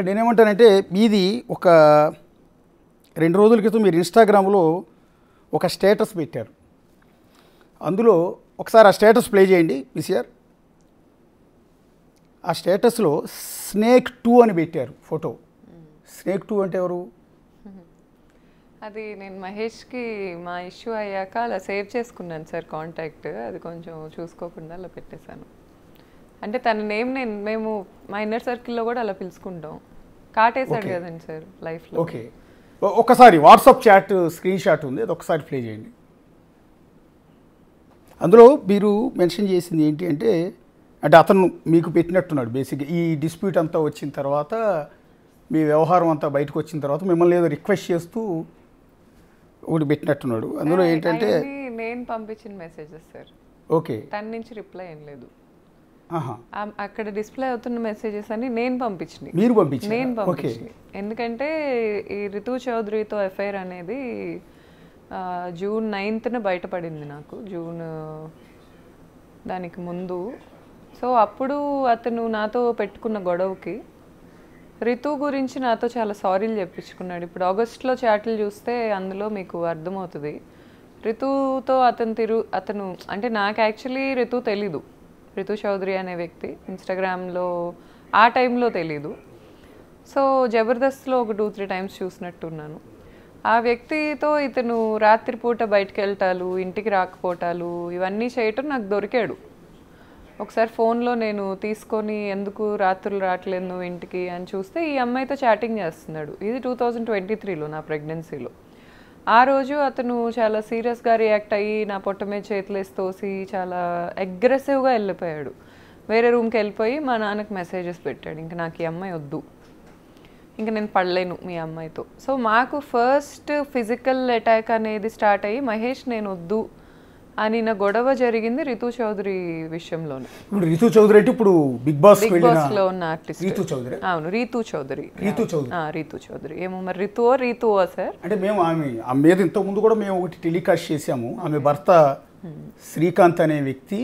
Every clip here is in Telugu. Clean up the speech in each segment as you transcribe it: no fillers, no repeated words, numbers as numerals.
ఇక్కడ నేనేమంటానంటే మీది ఒక 2 రోజుల క్రితం మీరు ఇన్స్టాగ్రామ్లో ఒక స్టేటస్ పెట్టారు. అందులో ఒకసారి ఆ స్టేటస్ ప్లే చేయండి పిసిఆర్. ఆ స్టేటస్లో స్నేక్ 2 అని పెట్టారు ఫోటో. స్నేక్ 2 అంటే ఎవరు? అది నేను మహేష్కి మా ఇష్యూ అయ్యాక అలా సేవ్ చేసుకున్నాను సార్ కాంటాక్ట్. అది కొంచెం చూసుకోకుండా అలా పెట్టేశాను. అంటే తన నేమ్ మేము మా ఇన్నర్ సర్కిల్లో కూడా అలా పిలుచుకుంటాం. కాటేశాడు కదండి సార్ లైఫ్లో. ఓకే, ఒకసారి వాట్సాప్ చాట్ స్క్రీన్ షాట్ ఉంది, అది ఒకసారి ప్లే చేయండి. అందులో మీరు మెన్షన్ చేసింది ఏంటి అంటే అతను మీకు పెట్టినట్టున్నాడు బేసిక్గా. ఈ డిస్ప్యూట్ అంతా వచ్చిన తర్వాత, మీ వ్యవహారం అంతా బయటకు వచ్చిన తర్వాత మిమ్మల్ని ఏదో రిక్వెస్ట్ చేస్తూ ఒకటి పెట్టినట్టున్నాడు. అందులో ఏంటంటే నేను పంపించిన మెసేజెస్ సార్. ఓకే, తన నుంచి రిప్లై ఏం లేదు. అక్కడ డిస్ప్లే అవుతున్న మెసేజెస్ అని నేను పంపించినాయి. మీరు పంపించారు? నేను పంపించినాయి. ఎందుకంటే ఈ రితు చౌదరితో ఎఫ్ఐఆర్ అనేది జూన్ 9న బయటపడింది నాకు, జూన్ దానికి ముందు. సో అప్పుడు అతను నాతో పెట్టుకున్న గొడవకి రితు గురించి నాతో చాలా సారీలు చెప్పించుకున్నాడు. ఇప్పుడు ఆగస్ట్లో చాట్లు చూస్తే అందులో మీకు అర్థమవుతుంది. రితుతో అతను అంటే నాకు యాక్చువల్లీ రితు తెలీదు, రితు చౌదరి అనే వ్యక్తి ఇన్స్టాగ్రామ్లో ఆ టైంలో తెలీదు. సో జబర్దస్త్లో ఒక 2-3 టైమ్స్ చూసినట్టున్నాను. ఆ వ్యక్తితో ఇతను రాత్రిపూట బయటకు వెళ్ళటాలు, ఇంటికి రాకపోవటాలు ఇవన్నీ చేయటం నాకు దొరికాడు. ఒకసారి ఫోన్లో నేను తీసుకొని ఎందుకు రాత్రులు రావట్లేదు నువ్వు ఇంటికి అని చూస్తే ఈ అమ్మాయితో చాటింగ్ చేస్తున్నాడు. ఇది 2023లో నా ప్రెగ్నెన్సీలో. ఆ రోజు అతను చాలా సీరియస్గా రియాక్ట్ అయ్యి నా పొట్ట మీద చేతులేసి తోసి చాలా అగ్రెసివ్గా వెళ్ళిపోయాడు. వేరే రూమ్కి వెళ్ళిపోయి మా నాన్నకి మెసేజెస్ పెట్టాడు, ఇంకా నాకు ఈ అమ్మాయి వద్దు, ఇంకా నేను పడలేను మీ అమ్మాయితో. సో మాకు ఫస్ట్ ఫిజికల్ అటాక్ అనేది స్టార్ట్ అయ్యి మహేష్ నేను వద్దు అని నా గొడవ జరిగింది రితు చౌదరి విషయంలోనే. ఇప్పుడు రితు చౌదరి అంటే ఇప్పుడు బిగ్ బాస్ లో ఉన్న ఆర్టిస్ట్ రితు చౌదరి. అవును, రితు చౌదరి. రితు చౌదరి ఏమో మరి రితువా సార్? అంటే మేము ఆమె మీద ఇంతకు ముందు కూడా మేము ఒకటి టెలికాస్ట్ చేసాము. ఆమె భర్త శ్రీకాంత్ అనే వ్యక్తి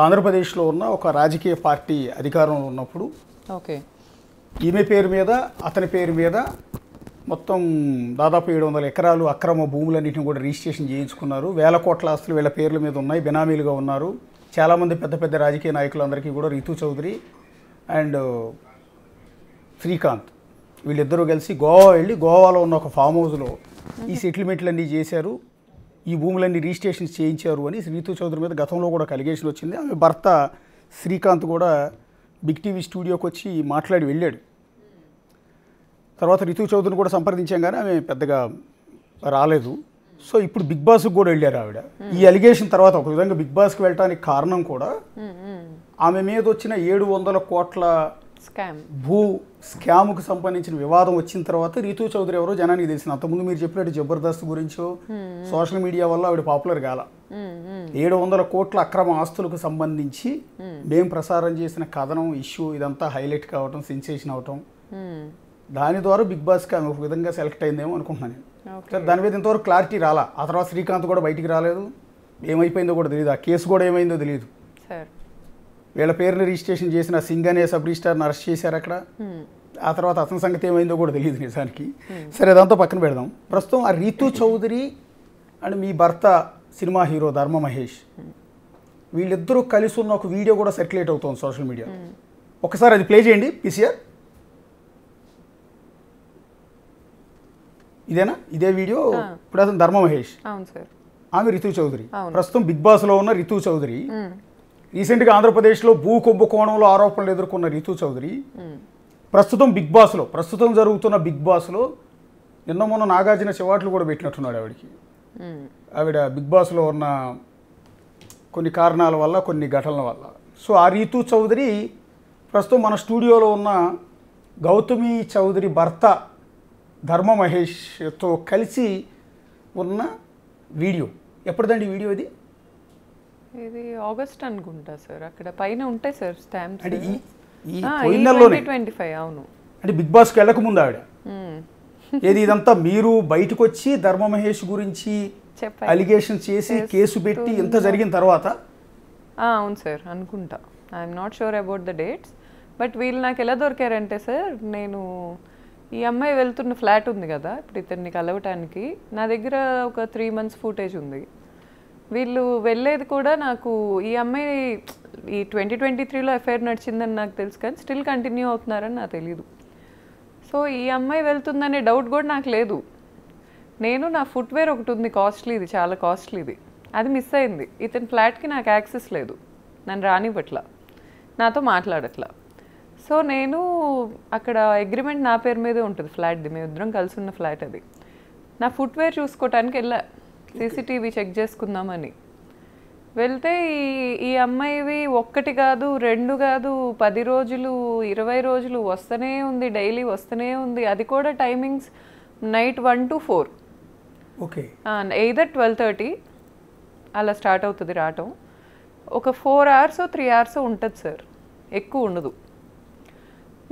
ఆంధ్రప్రదేశ్లో ఉన్న ఒక రాజకీయ పార్టీ అధికారంలో ఉన్నప్పుడు ఓకే ఈమె పేరు మీద అతని పేరు మీద మొత్తం దాదాపు 700 ఎకరాలు అక్రమ భూములన్నింటిని కూడా రిజిస్ట్రేషన్ చేయించుకున్నారు. 1000 కోట్ల ఆస్తులు వీళ్ళ పేర్ల మీద ఉన్నాయి, బినామీలుగా ఉన్నారు. చాలామంది పెద్ద పెద్ద రాజకీయ నాయకులందరికీ కూడా రితు చౌదరి అండ్ శ్రీకాంత్ వీళ్ళిద్దరూ కలిసి గోవా వెళ్ళి గోవాలో ఉన్న ఒక ఫామ్ హౌస్లో ఈ సెటిల్మెంట్లన్నీ చేశారు, ఈ భూములన్నీ రిజిస్ట్రేషన్ చేయించారు అని రితు చౌదరి మీద గతంలో కూడా అలిగేషన్ వచ్చింది. ఆమె భర్త శ్రీకాంత్ కూడా బిగ్ టీవీ స్టూడియోకి వచ్చి మాట్లాడి వెళ్ళాడు. తర్వాత రితు చౌదరిని కూడా సంప్రదించాం కానీ ఆమె పెద్దగా రాలేదు. సో ఇప్పుడు బిగ్ బాస్కి కూడా వెళ్ళారు ఆవిడ. ఈ అలిగేషన్ తర్వాత ఒక విధంగా బిగ్ బాస్కి వెళ్ళడానికి కారణం కూడా ఆమె మీద వచ్చిన 700 కోట్ల భూ స్కామ్కు సంబంధించిన వివాదం వచ్చిన తర్వాత రితు చౌదరి ఎవరో జనానికి తెలిసింది. అంతకుముందు మీరు చెప్పినట్టు జబర్దస్త్ గురించో సోషల్ మీడియా వల్ల ఆవిడ పాపులర్ కాల. 700 కోట్ల అక్రమ ఆస్తులకు సంబంధించి మేము ప్రసారం చేసిన కథనం ఇష్యూ ఇదంతా హైలైట్ కావటం, సెన్సేషన్ అవటం, దాని ద్వారా బిగ్ బాస్కి ఆమె ఒక విధంగా సెలెక్ట్ అయిందేమో అనుకుంటున్నాను నేను. దాని మీద ఇంతవరకు క్లారిటీ రాలా. ఆ తర్వాత శ్రీకాంత్ కూడా బయటికి రాలేదు, ఏమైపోయిందో కూడా తెలియదు, ఆ కేసు కూడా ఏమైందో తెలియదు. వీళ్ళ పేరుని రిజిస్ట్రేషన్ చేసిన సింగ్ అనే సబ్ రిజిస్టార్ని అరెస్ట్ చేశారు అక్కడ. ఆ తర్వాత అతని సంగతి ఏమైందో కూడా తెలియదు నిజానికి. సరే, అదంతా పక్కన పెడదాం. ప్రస్తుతం ఆ రితు చౌదరి అండ్ మీ భర్త సినిమా హీరో ధర్మ మహేష్ వీళ్ళిద్దరూ కలిసి ఉన్న ఒక వీడియో కూడా సర్క్యులేట్ అవుతుంది సోషల్ మీడియా. ఒకసారి అది ప్లే చేయండి పిసిఆర్. ఇదేనా? ఇదే వీడియో. ఇప్పుడు అతను ధర్మ మహేష్, ఆమె రితు చౌదరి. ప్రస్తుతం బిగ్ బాస్లో ఉన్న రితు చౌదరి. రీసెంట్గా ఆంధ్రప్రదేశ్లో భూ కుంభకోణంలో ఆరోపణలు ఎదుర్కొన్న రితు చౌదరి ప్రస్తుతం జరుగుతున్న బిగ్ బాస్లో నిన్న మొన్న నాగార్జున చివాట్లు కూడా పెట్టినట్టున్నాడు ఆవిడకి. ఆవిడ బిగ్ బాస్లో ఉన్న కొన్ని కారణాల వల్ల, కొన్ని ఘటనల వల్ల. సో ఆ రితు చౌదరి ప్రస్తుతం మన స్టూడియోలో ఉన్న గౌతమి చౌదరి భర్త ధర్మ మహేష్తో కలిసి ఉన్న వీడియో. ఎప్పటిదండి వీడియో ఇది? ఇది ఆగస్ట్ అనుకుంటా సార్. అక్కడ పైన ఉంటాయి సార్ స్టాంప్స్. అంటే ఈ పోయినలోనే 2025. అవును, అంటే బిగ్ బాస్కి వెళ్ళక ముందు ఆవిడ ఏది ఇదంతా మీరు బయటకు వచ్చి ధర్మ మహేష్ గురించి అలిగేషన్ చేసి కేసు పెట్టి ఇంత జరిగిన తర్వాత? అవును సార్ అనుకుంటా. I'm not sure about the dates, but వీళ్ళు నాకు ఎలా దొరికారంటే సార్, నేను ఈ అమ్మాయి వెళ్తున్న ఫ్లాట్ ఉంది కదా ఇప్పుడు ఇతన్ని కలవటానికి, నా దగ్గర ఒక 3 months ఫుటేజ్ ఉంది. వీళ్ళు వెళ్ళేది కూడా నాకు ఈ అమ్మాయి ఈ 2023లో ఎఫ్ఐఆర్ నడిచిందని నాకు తెలుసు, కానీ స్టిల్ కంటిన్యూ అవుతున్నారని నాకు తెలీదు. సో ఈ అమ్మాయి వెళ్తుందనే డౌట్ కూడా నాకు లేదు. నేను నా ఫుట్వేర్ ఒకటి ఉంది కాస్ట్లీది, చాలా కాస్ట్లీది, అది మిస్ అయింది. ఇతని ఫ్లాట్కి నాకు యాక్సెస్ లేదు, నన్ను రానివ్వట్లా, నాతో మాట్లాడట్లా. సో నేను అక్కడ అగ్రిమెంట్ నా పేరు మీదే ఉంటుంది ఫ్లాట్ది, మేమిద్దరం కలిసి ఉన్న ఫ్లాట్ అది. నా ఫుట్వేర్ చూసుకోవటానికి వెళ్ళా, సీసీటీవీ చెక్ చేసుకుందామని వెళ్తే ఈ అమ్మాయివి 1 కాదు 2 కాదు 10 రోజులు 20 రోజులు వస్తూనే ఉంది, డైలీ వస్తూనే ఉంది. అది కూడా timings night 1 to 4, okay, either 12:30 అలా స్టార్ట్ అవుతుంది రావటం. ఒక 4 hours 3 hours ఉంటుంది సార్, ఎక్కువ ఉండదు.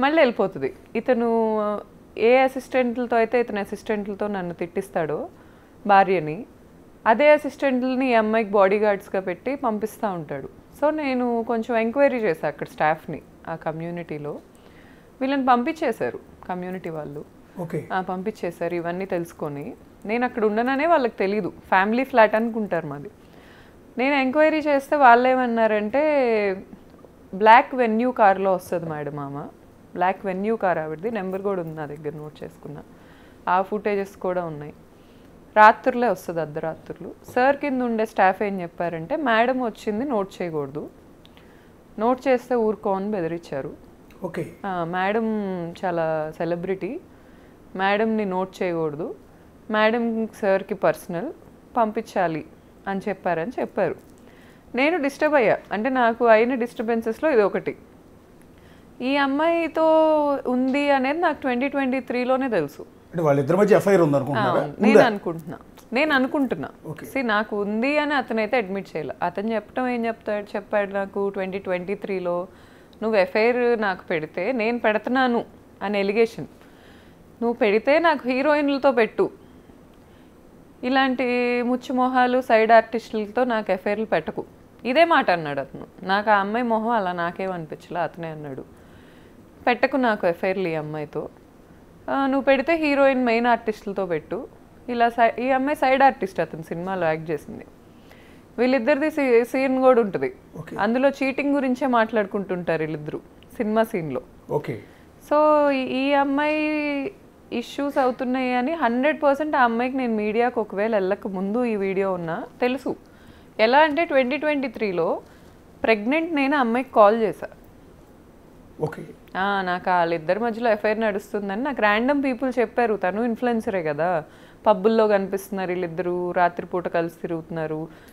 మళ్ళీ వెళ్ళిపోతుంది. ఇతను ఏ అసిస్టెంట్లతో అయితే ఇతని అసిస్టెంట్లతో నన్ను తిట్టిస్తాడో భార్యని, అదే అసిస్టెంట్లని ఈ అమ్మాయికి బాడీ గార్డ్స్గా పెట్టి పంపిస్తూ ఉంటాడు. సో నేను కొంచెం ఎంక్వైరీ చేశాను అక్కడ స్టాఫ్ని, ఆ కమ్యూనిటీలో. వీళ్ళని పంపించేశారు కమ్యూనిటీ వాళ్ళు, ఓకే, పంపించేశారు ఇవన్నీ తెలుసుకొని. నేను అక్కడ ఉండననే వాళ్ళకి తెలీదు, ఫ్యామిలీ ఫ్లాట్ అనుకుంటారు మాది. నేను ఎంక్వైరీ చేస్తే వాళ్ళు ఏమన్నారంటే, బ్లాక్ వెన్యూ కార్లో వస్తుంది మేడం ఆమె, బ్లాక్ వెన్యూ కార్ ఆవిడది, నెంబర్ కూడా ఉంది నా దగ్గర, నోట్ చేసుకున్నా. ఆ ఫుటేజెస్ కూడా ఉన్నాయి. రాత్రులే వస్తుంది, అర్ధరాత్రులు. సార్ కింద ఉండే స్టాఫ్ ఏం చెప్పారంటే, మేడం వచ్చింది నోట్ చేయకూడదు, నోట్ చేస్తే ఊరుకోని బెదిరించారు. ఓకే, మేడం చాలా సెలబ్రిటీ, మేడంని నోట్ చేయకూడదు, మేడం సార్కి పర్సనల్, పంపించాలి అని చెప్పారు. నేను డిస్టర్బ్ అయ్యా, అంటే నాకు అయిన డిస్టర్బెన్సెస్లో ఇది ఒకటి. ఈ అమ్మాయితో ఉంది అనేది నాకు 2023లోనే తెలుసు. అంటే వాళ్ళిద్దరి మధ్య ఎఫ్ఐఆర్ ఉంది అనుకుంటున్నారా? నేను అనుకుంటున్నా నాకు ఉంది అని అతనైతే అడ్మిట్ చేయాలి. అతను చెప్పాడు నాకు 2023లో నువ్వు ఎఫ్ఐఆర్ నాకు పెడితే నేను పెడుతున్నాను అని ఎలిగేషన్. నువ్వు పెడితే నాకు హీరోయిన్లతో పెట్టు, ఇలాంటి ముచ్చుమొహాలు సైడ్ ఆర్టిస్టులతో నాకు ఎఫ్ఐఆర్లు పెట్టకు, ఇదే మాట అన్నాడు అతను. నాకు ఆ అమ్మాయి మొహం అలా నాకేమనిపించలే, అతనే అన్నాడు పెట్టకు నాకు ఎఫ్ఐఆర్లు ఈ అమ్మాయితో, నువ్వు పెడితే హీరోయిన్ మెయిన్ ఆర్టిస్టులతో పెట్టు. ఇలా ఈ అమ్మాయి సైడ్ ఆర్టిస్ట్, అతను సినిమాలో యాక్ట్ చేసింది. వీళ్ళిద్దరిది సీన్ కూడా ఉంటుంది, అందులో చీటింగ్ గురించే మాట్లాడుకుంటుంటారు వీళ్ళిద్దరు సినిమా సీన్లో. ఓకే, సో ఈ అమ్మాయి ఇష్యూస్ అవుతున్నాయి అని 100% ఆ అమ్మాయికి నేను మీడియాకు ఒకవేళ వెళ్ళక ముందు ఈ వీడియో ఉన్నా తెలుసు. ఎలా అంటే 2023లో ప్రెగ్నెంట్ నేను అమ్మాయికి కాల్ చేశా. ఓకే, నాకు వాళ్ళిద్దరి మధ్యలో ఎఫ్ఐఆర్ నడుస్తుందని నాకు ర్యాండమ్ పీపుల్ చెప్పారు. తను ఇన్ఫ్లుయెన్సరే కదా, పబ్బుల్లో కనిపిస్తున్నారు వీళ్ళిద్దరూ, రాత్రిపూట కలిసి తిరుగుతున్నారు,